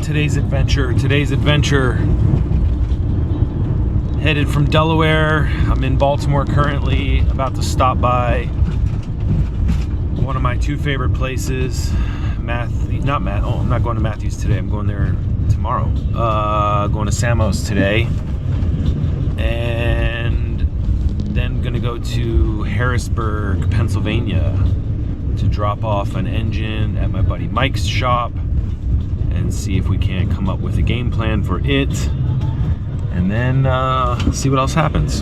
today's adventure. Headed from Delaware. I'm in Baltimore currently, about to stop by one of my two favorite places. I'm not going to Matthews today. I'm going there tomorrow. Going to Sam's today. And then gonna go to Harrisburg, Pennsylvania to drop off an engine at my buddy Mike's shop and see if we can come up with a game plan for it, and then see what else happens.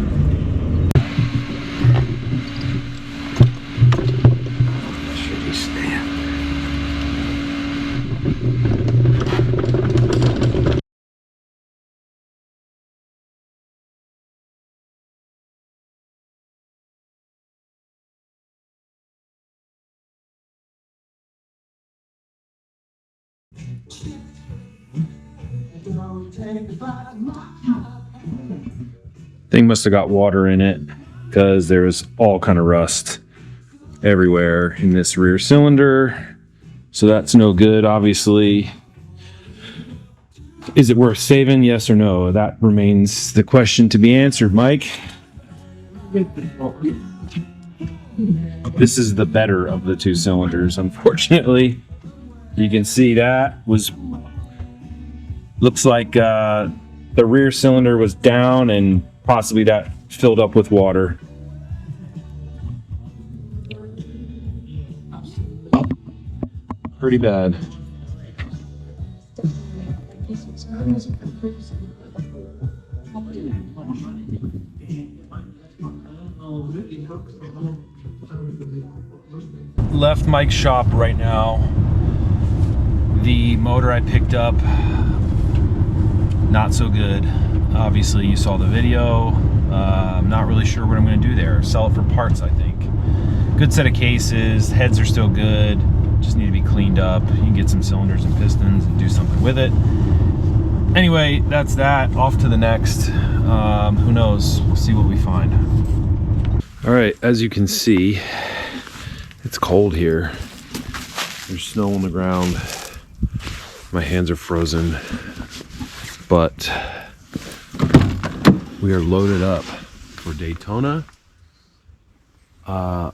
Should we stand? Thing must have got water in it because there was all kind of rust everywhere in this rear cylinder, so that's no good, obviously. Is it worth saving? Yes or no? That remains the question to be answered, Mike. This is the better of the two cylinders, unfortunately. You can see that looks like the rear cylinder was down and possibly that filled up with water. Pretty bad. Left Mike's shop right now. The motor I picked up, not so good. Obviously you saw the video. I'm not really sure what I'm going to do there. Sell it for parts, I think. Good set of cases, heads are still good, just need to be cleaned up. You can get some cylinders and pistons and do something with it. Anyway, that's that. Off to the next. Who knows? We'll see what we find. All right, as you can see, it's cold here. There's snow on the ground. My hands are frozen, but we are loaded up for Daytona.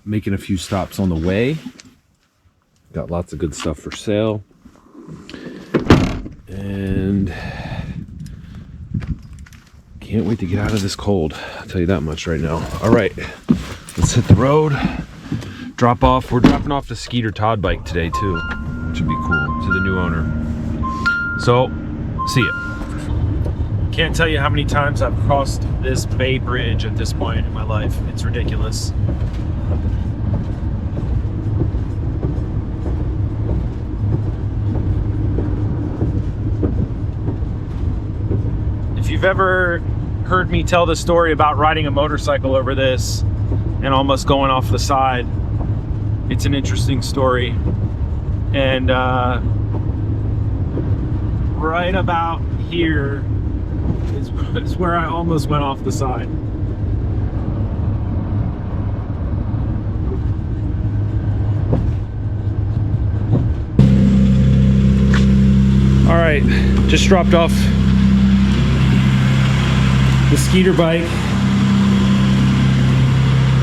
Making a few stops on the way. Got lots of good stuff for sale. And can't wait to get out of this cold. I'll tell you that much right now. All right, let's hit the road. Drop off. We're dropping off the Skeeter Todd bike today too, which would be cool, to the new owner. So, see ya. Can't tell you how many times I've crossed this Bay Bridge at this point in my life. It's ridiculous. If you've ever heard me tell the story about riding a motorcycle over this and almost going off the side, it's an interesting story. And right about here is where I almost went off the side. All right, just dropped off the Skeeter bike,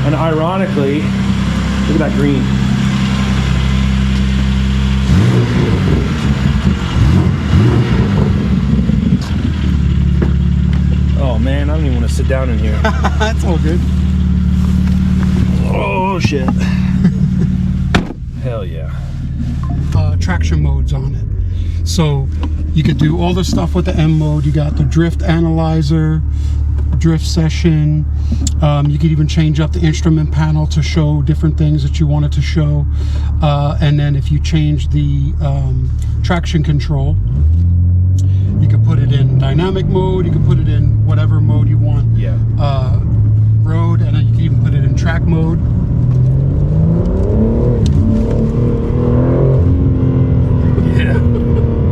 and ironically, look at that green. Oh man, I don't even want to sit down in here. That's all good. Oh shit. Hell yeah. Traction modes on it. So you could do all the stuff with the M mode. You got the drift analyzer, drift session. You could even change up the instrument panel to show different things that you wanted to show. And then if you change the traction control, you could put it in dynamic mode. You could put it in whatever mode you want. Yeah. Road, and then you can even put it in track mode. Yeah.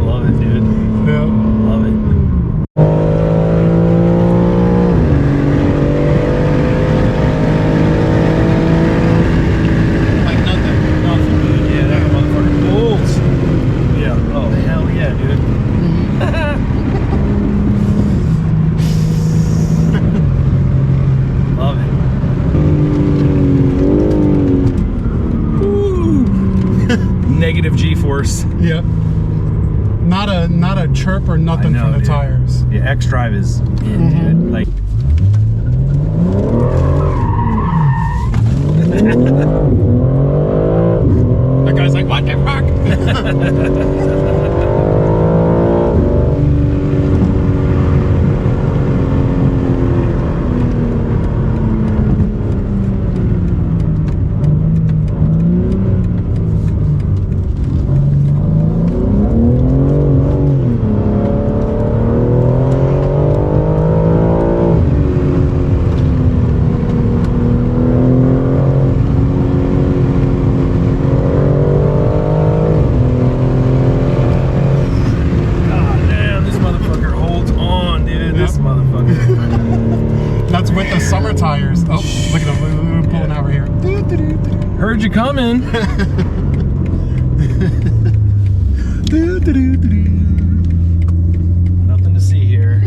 Love it, dude. Yeah. Love it. Like nothing. Nothing, dude. Yeah, that motherfucker bolts. Yeah. Oh, hell yeah, dude. negative G-force. Yep. Not a chirp or nothing I know, from the dude. tires. Yeah, X-Drive is in, dude. Like. That guy's like, what the fuck? That's with the summer tires. Oh, look at them pulling out right here. Heard you coming. Nothing to see here.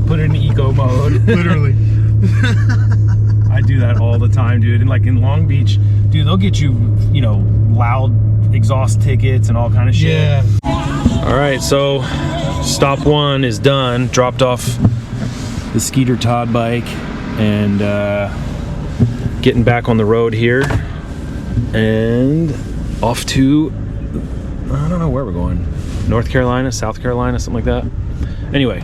Put it in eco mode. Literally. I do that all the time, dude. And like in Long Beach, dude, they'll get you, you know, loud exhaust tickets and all kind of shit. Yeah. All right, so stop one is done. Dropped off the Skeeter Todd bike and getting back on the road here and off to, I don't know where we're going. North Carolina, South Carolina, something like that. Anyway,